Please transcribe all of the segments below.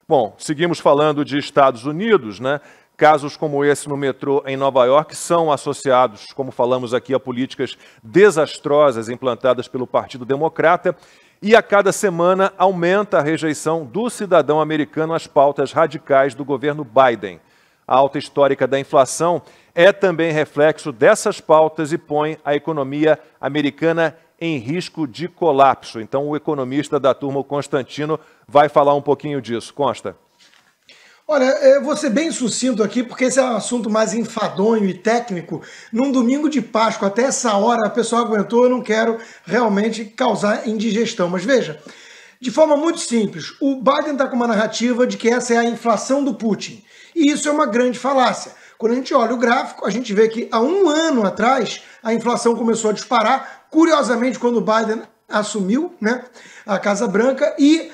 Bom, seguimos falando de Estados Unidos, né? Casos como esse no metrô em Nova York são associados, como falamos aqui, a políticas desastrosas implantadas pelo Partido Democrata, e a cada semana aumenta a rejeição do cidadão americano às pautas radicais do governo Biden. A alta histórica da inflação é também reflexo dessas pautas e põe a economia americana em risco de colapso. Então, o economista da turma, o Constantino, vai falar um pouquinho disso. Consta. Olha, eu vou ser bem sucinto aqui, porque esse é um assunto mais enfadonho e técnico. Num domingo de Páscoa, até essa hora, a pessoa aguentou, eu não quero realmente causar indigestão. Mas veja, de forma muito simples, o Biden está com uma narrativa de que essa é a inflação do Putin. E isso é uma grande falácia. Quando a gente olha o gráfico, a gente vê que há um ano atrás a inflação começou a disparar, curiosamente quando o Biden assumiu, né, a Casa Branca, e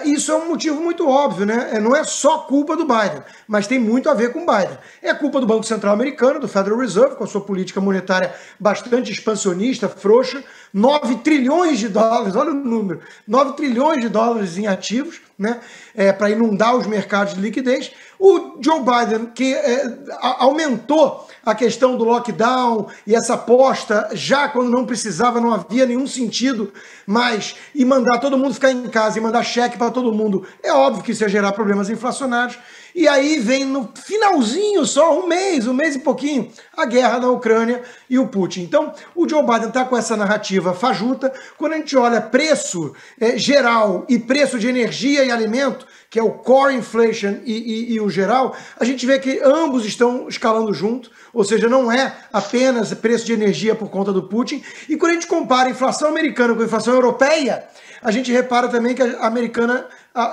isso é um motivo muito óbvio, né? Não é só culpa do Biden, mas tem muito a ver com o Biden. É culpa do Banco Central Americano, do Federal Reserve, com a sua política monetária bastante expansionista, frouxa, 9 trilhões de dólares, olha o número, 9 trilhões de dólares em ativos, né? Para inundar os mercados de liquidez. O Joe Biden, que aumentou a questão do lockdown e essa aposta, já quando não precisava, não havia nenhum sentido mais, e mandar todo mundo ficar em casa e mandar cheque para todo mundo, é óbvio que isso ia gerar problemas inflacionários. E aí vem no finalzinho, só um mês e pouquinho, a guerra na Ucrânia e o Putin. Então, o Joe Biden está com essa narrativa fajuta. Quando a gente olha preço geral e preço de energia e alimento, que é o core inflation e o geral, a gente vê que ambos estão escalando junto, ou seja, não é apenas preço de energia por conta do Putin. E quando a gente compara a inflação americana com a inflação europeia, a gente repara também que a americana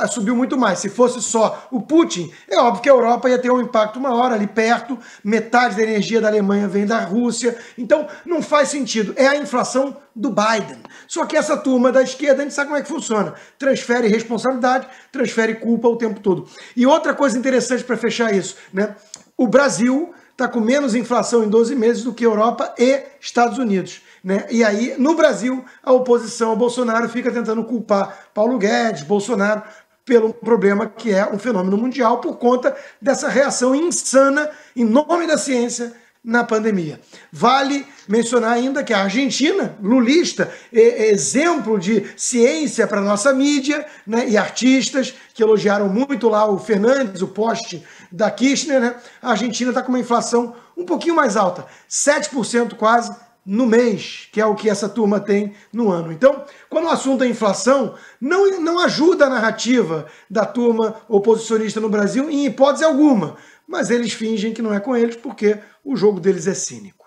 subiu muito mais. Se fosse só o Putin, é óbvio que a Europa ia ter um impacto maior ali perto, metade da energia da Alemanha vem da Rússia, então não faz sentido. É a inflação do Biden. Só que essa turma da esquerda, a gente sabe como é que funciona. Transfere responsabilidade, transfere culpa o tempo todo. E outra coisa interessante para fechar isso, né? O Brasil está com menos inflação em 12 meses do que Europa e Estados Unidos, né? E aí, no Brasil, a oposição ao Bolsonaro fica tentando culpar Paulo Guedes, Bolsonaro, pelo problema que é um fenômeno mundial por conta dessa reação insana, em nome da ciência, na pandemia. Vale mencionar ainda que a Argentina, lulista, é exemplo de ciência para a nossa mídia, né, e artistas que elogiaram muito lá o Fernandes, o poste da Kirchner, né? A Argentina está com uma inflação um pouquinho mais alta, 7% quase no mês, que é o que essa turma tem no ano. Então, quando o assunto é inflação, não ajuda a narrativa da turma oposicionista no Brasil em hipótese alguma, mas eles fingem que não é com eles porque o jogo deles é cínico.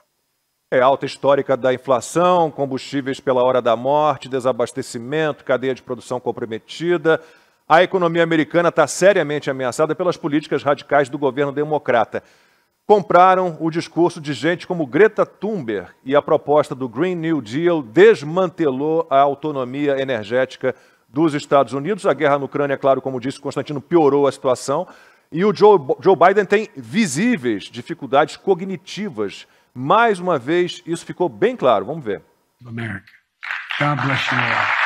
É alta histórica da inflação, combustíveis pela hora da morte, desabastecimento, cadeia de produção comprometida. A economia americana está seriamente ameaçada pelas políticas radicais do governo democrata. Compraram o discurso de gente como Greta Thunberg e a proposta do Green New Deal desmantelou a autonomia energética dos Estados Unidos. A guerra na Ucrânia, claro, como disse Constantino, piorou a situação. E o Joe Biden tem visíveis dificuldades cognitivas. Mais uma vez, isso ficou bem claro. Vamos ver. America. God bless you all.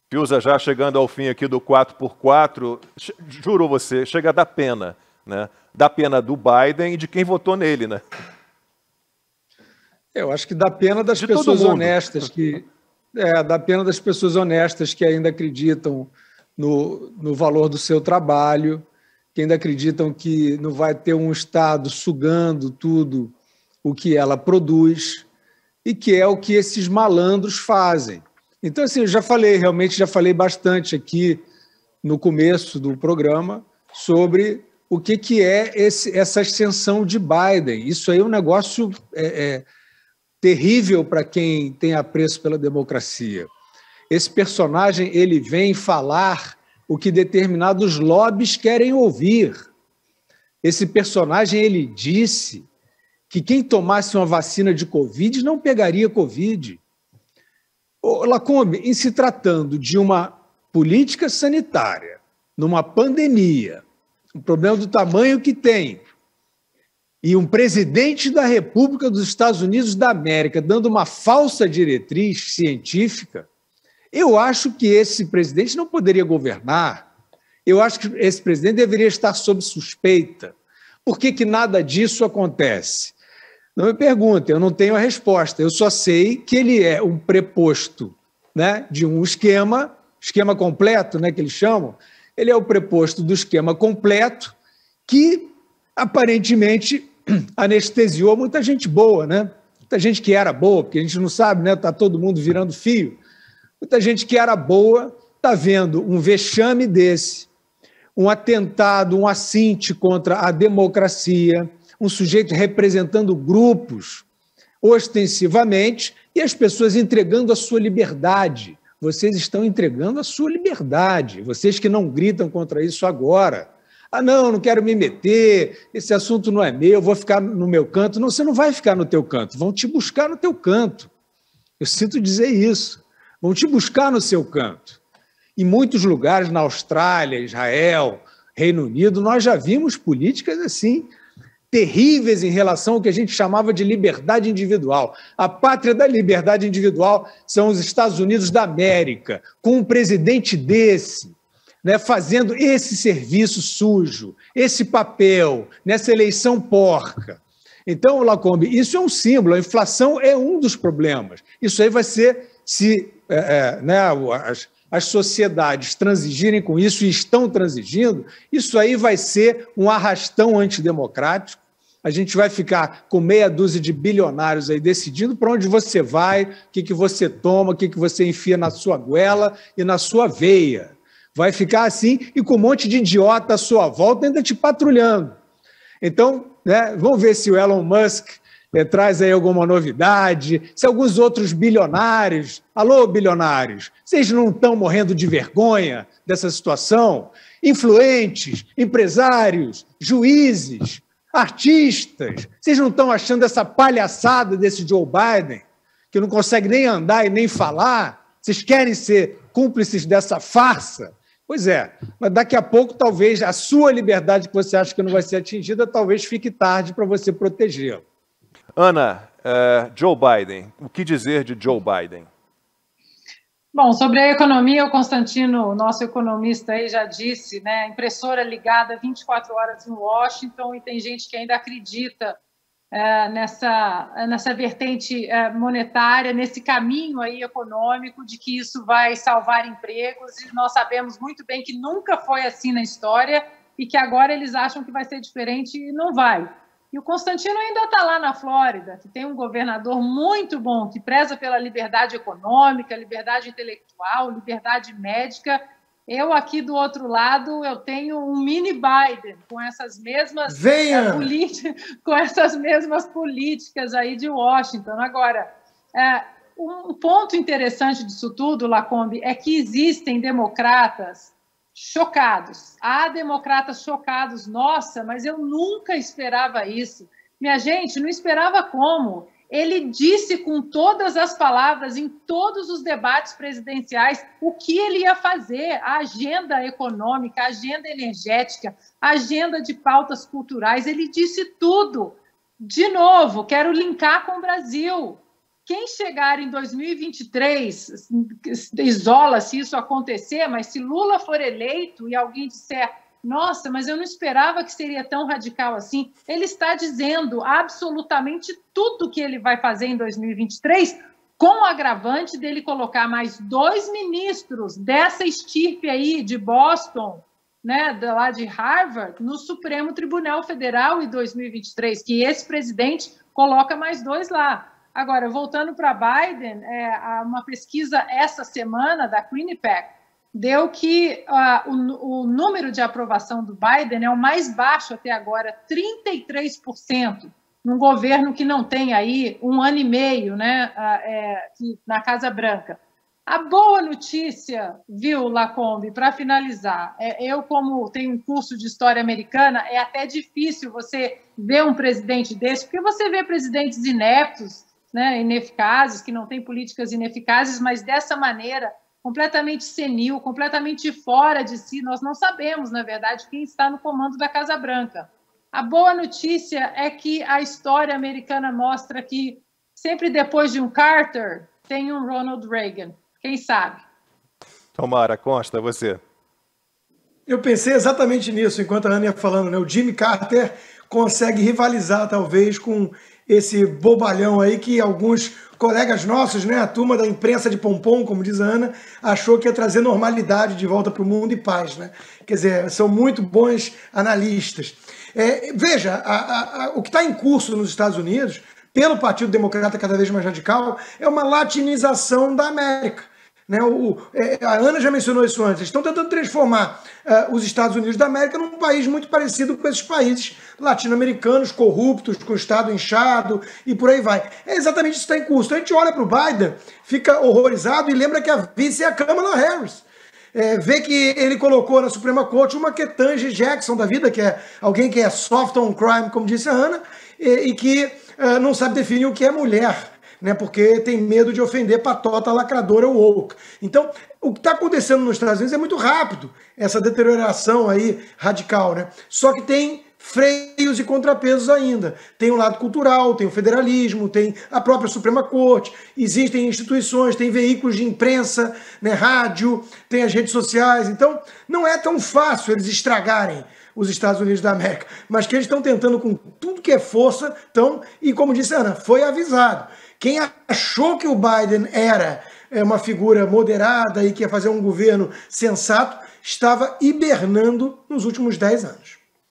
Fiuza, já chegando ao fim aqui do 4x4, juro você, chega a dar pena, né? Dá pena do Biden e de quem votou nele, né? Eu acho que dá pena das pessoas honestas dá pena das pessoas honestas que ainda acreditam no valor do seu trabalho, que ainda acreditam que não vai ter um Estado sugando tudo o que ela produz e que é o que esses malandros fazem. Então, assim, eu já falei bastante aqui no começo do programa sobre o que é essa ascensão de Biden. Isso aí é um negócio terrível para quem tem apreço pela democracia. Esse personagem, ele vem falar o que determinados lobbies querem ouvir. Esse personagem, ele disse que quem tomasse uma vacina de Covid não pegaria Covid. Lacombe, em se tratando de uma política sanitária, numa pandemia, um problema do tamanho que tem, e um presidente da República dos Estados Unidos da América dando uma falsa diretriz científica, eu acho que esse presidente não poderia governar. Eu acho que esse presidente deveria estar sob suspeita. Por que nada disso acontece? Não me perguntem, eu não tenho a resposta. Eu só sei que ele é um preposto, né, de um esquema completo, né, que eles chamam. Ele é o preposto do esquema completo que, aparentemente, anestesiou muita gente boa, né? Muita gente que era boa, porque a gente não sabe, né? Está todo mundo virando fio. Muita gente que era boa está vendo um vexame desse, um atentado, um assinte contra a democracia, um sujeito representando grupos ostensivamente e as pessoas entregando a sua liberdade. Vocês estão entregando a sua liberdade, vocês que não gritam contra isso agora. Ah, não quero me meter, esse assunto não é meu, vou ficar no meu canto. Não, você não vai ficar no teu canto, vão te buscar no teu canto. Eu sinto dizer isso, vão te buscar no seu canto. Em muitos lugares, na Austrália, Israel, Reino Unido, nós já vimos políticas assim, terríveis em relação ao que a gente chamava de liberdade individual. A pátria da liberdade individual são os Estados Unidos da América, com um presidente desse, né, fazendo esse serviço sujo, esse papel, nessa eleição porca. Então, Lacombe, isso é um símbolo, a inflação é um dos problemas. Isso aí vai ser, se as sociedades transigirem com isso e estão transigindo, isso aí vai ser um arrastão antidemocrático. A gente vai ficar com meia dúzia de bilionários aí decidindo para onde você vai, o que você toma, o que você enfia na sua goela e na sua veia. Vai ficar assim e com um monte de idiota à sua volta ainda te patrulhando. Então, né, vamos ver se o Elon Musk traz aí alguma novidade, se alguns outros bilionários, alô bilionários, vocês não estão morrendo de vergonha dessa situação? Influentes, empresários, juízes, artistas, vocês não estão achando essa palhaçada desse Joe Biden, que não consegue nem andar e nem falar? Vocês querem ser cúmplices dessa farsa? Pois é, mas daqui a pouco talvez a sua liberdade que você acha que não vai ser atingida, talvez fique tarde para você protegê-la. Ana, Joe Biden, o que dizer de Joe Biden? Bom, sobre a economia, o Constantino, nosso economista aí já disse, né, a impressora ligada 24 horas em Washington e tem gente que ainda acredita nessa vertente monetária, nesse caminho aí econômico de que isso vai salvar empregos e nós sabemos muito bem que nunca foi assim na história e que agora eles acham que vai ser diferente e não vai. E o Constantino ainda está lá na Flórida, que tem um governador muito bom, que preza pela liberdade econômica, liberdade intelectual, liberdade médica. Eu aqui do outro lado, eu tenho um mini Biden com essas mesmas políticas aí de Washington. Agora, um ponto interessante disso tudo, Lacombe, é que existem democratas chocados. Há democratas chocados. Nossa, mas eu nunca esperava isso. Minha gente, não esperava como? Ele disse com todas as palavras, em todos os debates presidenciais, o que ele ia fazer, a agenda econômica, a agenda energética, a agenda de pautas culturais, ele disse tudo. De novo, quero linkar com o Brasil. Quem chegar em 2023, isola se isso acontecer, mas se Lula for eleito e alguém disser nossa, mas eu não esperava que seria tão radical assim. Ele está dizendo absolutamente tudo que ele vai fazer em 2023, com o agravante dele colocar mais 2 ministros dessa estirpe aí de Boston, né, lá de Harvard, no Supremo Tribunal Federal em 2023, que esse presidente coloca mais 2 lá. Agora, voltando para Biden, uma pesquisa essa semana da Quinnipiac deu que o número de aprovação do Biden é o mais baixo até agora, 33%, num governo que não tem aí 1 ano e meio, né, na Casa Branca. A boa notícia, viu, Lacombe, para finalizar, eu, como tenho um curso de história americana, é até difícil você ver um presidente desse, porque você vê presidentes ineptos, né, ineficazes, que não têm políticas ineficazes, mas dessa maneira, completamente senil, completamente fora de si. Nós não sabemos, na verdade, quem está no comando da Casa Branca. A boa notícia é que a história americana mostra que sempre depois de um Carter, tem um Ronald Reagan. Quem sabe? Tomara, Costa, você. Eu pensei exatamente nisso enquanto a Ana ia falando, né? O Jimmy Carter consegue rivalizar, talvez, com esse bobalhão aí que alguns colegas nossos, né, a turma da imprensa de pompom, como diz a Ana, achou que ia trazer normalidade de volta para o mundo e paz, né? Quer dizer, são muito bons analistas. Veja, o que está em curso nos Estados Unidos, pelo Partido Democrata cada vez mais radical, é uma latinização da América. Né? A Ana já mencionou isso antes. Eles estão tentando transformar os Estados Unidos da América num país muito parecido com esses países latino-americanos, corruptos, com o Estado inchado e por aí vai. É exatamente isso que está em curso. Então a gente olha para o Biden, fica horrorizado e lembra que a vice é a Kamala Harris. Vê que ele colocou na Suprema Corte uma Ketanji Jackson da vida, que é alguém que é soft on crime, como disse a Ana, e que não sabe definir o que é mulher, né, porque tem medo de ofender patota lacradora ou woke. Então, o que está acontecendo nos Estados Unidos é muito rápido, essa deterioração aí radical, né? Só que tem freios e contrapesos ainda. Tem o lado cultural, tem o federalismo, tem a própria Suprema Corte, existem instituições, tem veículos de imprensa, né, rádio, tem as redes sociais. Então, não é tão fácil eles estragarem os Estados Unidos da América, mas que eles estão tentando com tudo que é força, e como disse a Ana, foi avisado. Quem achou que o Biden era uma figura moderada e que ia fazer um governo sensato, estava hibernando nos últimos 10 anos.